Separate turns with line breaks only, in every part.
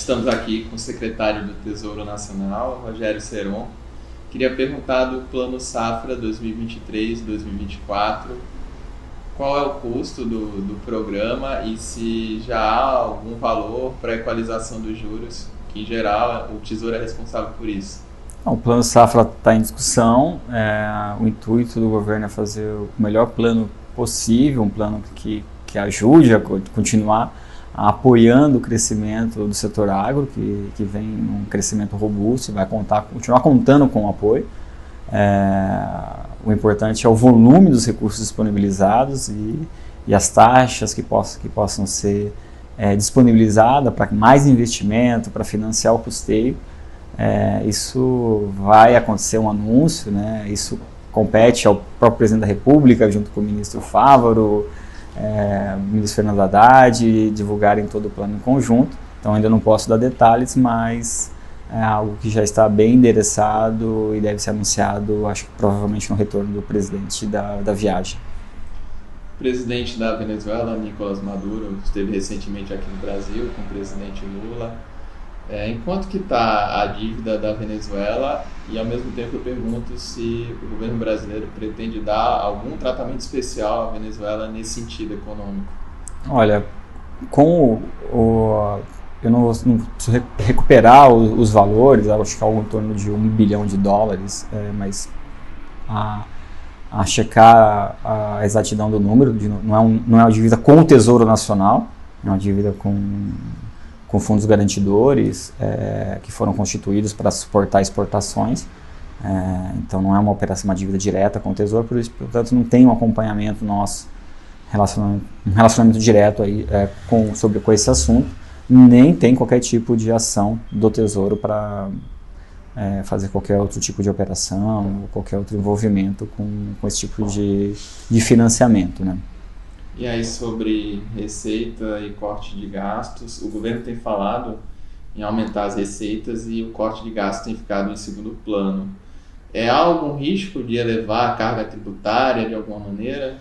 estamos aqui com o secretário do Tesouro Nacional, Rogério Seron. Queria perguntar do Plano Safra 2023-2024, qual é o custo do programa e se já há algum valor para a equalização dos juros, que em geral o Tesouro é responsável por isso.
O Plano Safra está em discussão. O intuito do governo é fazer o melhor plano possível, um plano que ajude a continuar apoiando o crescimento do setor agro, que vem um crescimento robusto e vai continuar contando com o apoio. O importante é o volume dos recursos disponibilizados e as taxas que possam ser disponibilizadas para mais investimento, para financiar o custeio. Isso vai acontecer um anúncio, né? Isso compete ao próprio presidente da República, junto com o ministro Fávaro, o ministro Fernando Haddad, divulgarem todo o plano em conjunto. Então ainda não posso dar detalhes, mas é algo que já está bem endereçado e deve ser anunciado, acho que provavelmente no retorno do presidente da viagem.
O presidente da Venezuela, Nicolás Maduro, esteve recentemente aqui no Brasil com o presidente Lula. Enquanto que está a dívida da Venezuela, e ao mesmo tempo eu pergunto se o governo brasileiro pretende dar algum tratamento especial à Venezuela nesse sentido econômico.
Olha, eu não preciso recuperar os valores, acho que é algo em torno de $1 bilhão, mas a checar a exatidão do número, não é uma dívida com o Tesouro Nacional, é uma dívida com fundos garantidores que foram constituídos para suportar exportações. Então não é uma dívida direta com o Tesouro, por isso, portanto, não tem um acompanhamento nosso, um relacionamento direto aí, com esse assunto, nem tem qualquer tipo de ação do Tesouro para fazer qualquer outro tipo de operação, ou qualquer outro envolvimento com esse tipo de financiamento, né?
E aí, sobre receita e corte de gastos, o governo tem falado em aumentar as receitas e o corte de gastos tem ficado em segundo plano. Há algum risco de elevar a carga tributária de alguma maneira?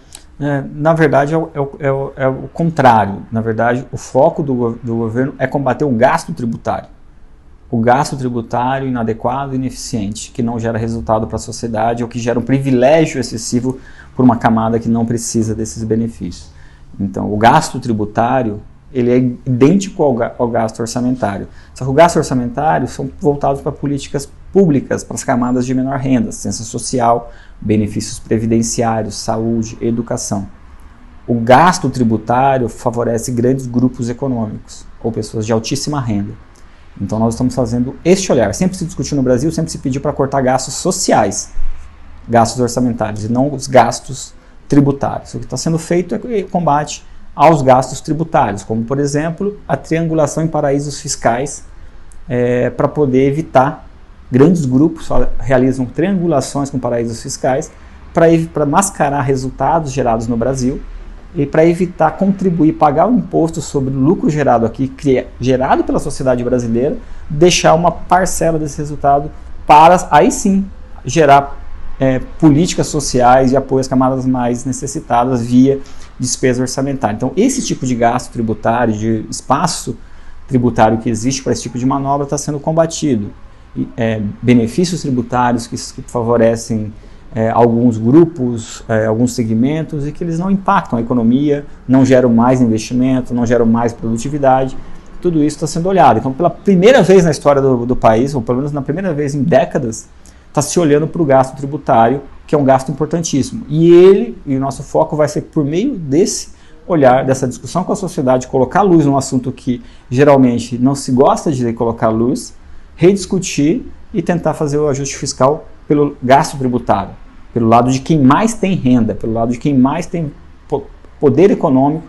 Na verdade, é o contrário. Na verdade, o foco do governo é combater o gasto tributário. O gasto tributário inadequado e ineficiente, que não gera resultado para a sociedade ou que gera um privilégio excessivo por uma camada que não precisa desses benefícios. Então, o gasto tributário ele é idêntico ao gasto orçamentário. Só que o gasto orçamentário são voltados para políticas públicas, para as camadas de menor renda, assistência social, benefícios previdenciários, saúde, educação. O gasto tributário favorece grandes grupos econômicos ou pessoas de altíssima renda. Então nós estamos fazendo este olhar. Sempre se discutiu no Brasil, sempre se pediu para cortar gastos sociais, gastos orçamentários, e não os gastos tributários. O que está sendo feito é combate aos gastos tributários, como, por exemplo, a triangulação em paraísos fiscais, para poder evitar. Grandes grupos realizam triangulações com paraísos fiscais para mascarar resultados gerados no Brasil e para evitar contribuir, pagar o imposto sobre o lucro gerado aqui, gerado pela sociedade brasileira, deixar uma parcela desse resultado para, aí sim, gerar políticas sociais de apoio às camadas mais necessitadas via despesa orçamentária. Então, esse tipo de gasto tributário, de espaço tributário que existe para esse tipo de manobra está sendo combatido. Benefícios tributários que favorecem alguns grupos, alguns segmentos e que eles não impactam a economia, não geram mais investimento, não geram mais produtividade. Tudo isso está sendo olhado. Então, pela primeira vez na história do país, ou pelo menos na primeira vez em décadas, está se olhando para o gasto tributário, que é um gasto importantíssimo. E o nosso foco vai ser por meio desse olhar, dessa discussão com a sociedade, colocar luz num assunto que geralmente não se gosta de colocar luz, rediscutir e tentar fazer o ajuste fiscal pelo gasto tributário, pelo lado de quem mais tem renda, pelo lado de quem mais tem poder econômico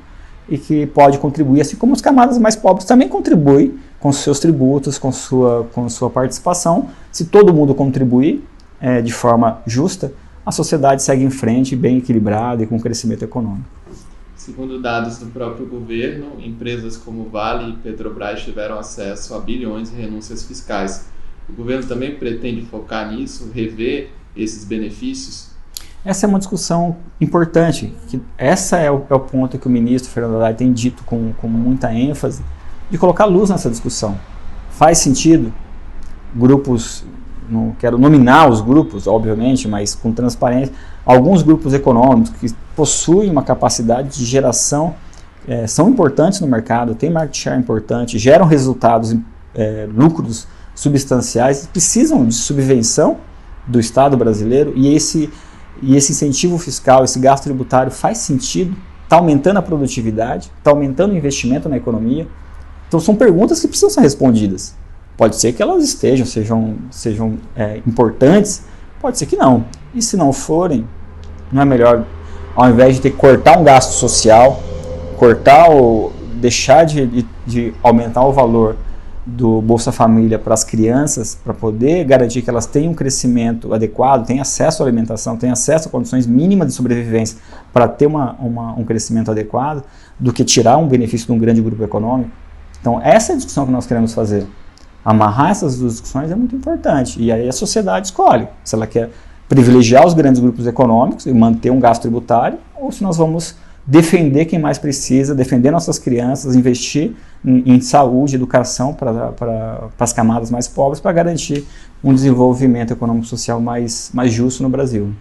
e que pode contribuir, assim como as camadas mais pobres também contribuem com seus tributos, com sua participação. Se todo mundo contribuir de forma justa, a sociedade segue em frente, bem equilibrada e com crescimento econômico.
Segundo dados do próprio governo, empresas como Vale e Petrobras tiveram acesso a bilhões em renúncias fiscais. O governo também pretende focar nisso, rever esses benefícios?
Essa é uma discussão importante. Esse é o ponto que o ministro Fernando Haddad tem dito com muita ênfase, de colocar luz nessa discussão. Faz sentido grupos, não quero nominar os grupos, obviamente, mas com transparência, alguns grupos econômicos que possuem uma capacidade de geração, são importantes no mercado, têm market share importante, geram resultados, lucros substanciais, precisam de subvenção do Estado brasileiro, e esse incentivo fiscal, esse gasto tributário faz sentido, está aumentando a produtividade, está aumentando o investimento na economia. Então são perguntas que precisam ser respondidas. Pode ser que elas sejam importantes, pode ser que não. E se não forem, não é melhor, ao invés de ter que cortar um gasto social, deixar de aumentar o valor do Bolsa Família para as crianças, para poder garantir que elas tenham um crescimento adequado, tenham acesso à alimentação, tenham acesso a condições mínimas de sobrevivência para ter um crescimento adequado, do que tirar um benefício de um grande grupo econômico. Então essa é a discussão que nós queremos fazer. Amarrar essas duas discussões é muito importante, e aí a sociedade escolhe se ela quer privilegiar os grandes grupos econômicos e manter um gasto tributário, ou se nós vamos defender quem mais precisa, defender nossas crianças, investir em saúde, educação para as camadas mais pobres, para garantir um desenvolvimento econômico-social mais justo no Brasil.